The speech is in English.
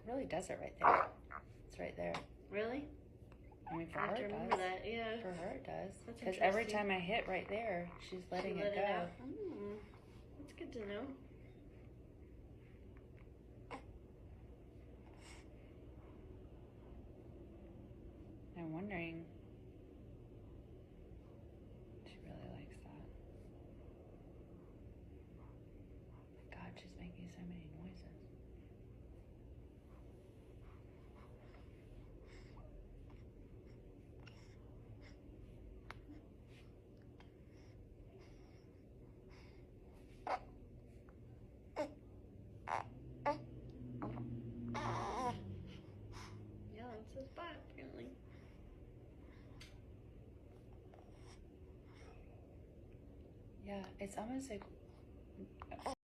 really does it right there. It's right there. Really? I mean, for I her have to it remember does. that, yeah. For her it does. That's Because every interesting. time I hit right there, she's letting it go. out. That's good to know. I'm wondering. She really likes that. Oh my God, she's making so many noises. Yeah, that's his butt, apparently. Yeah, it's almost like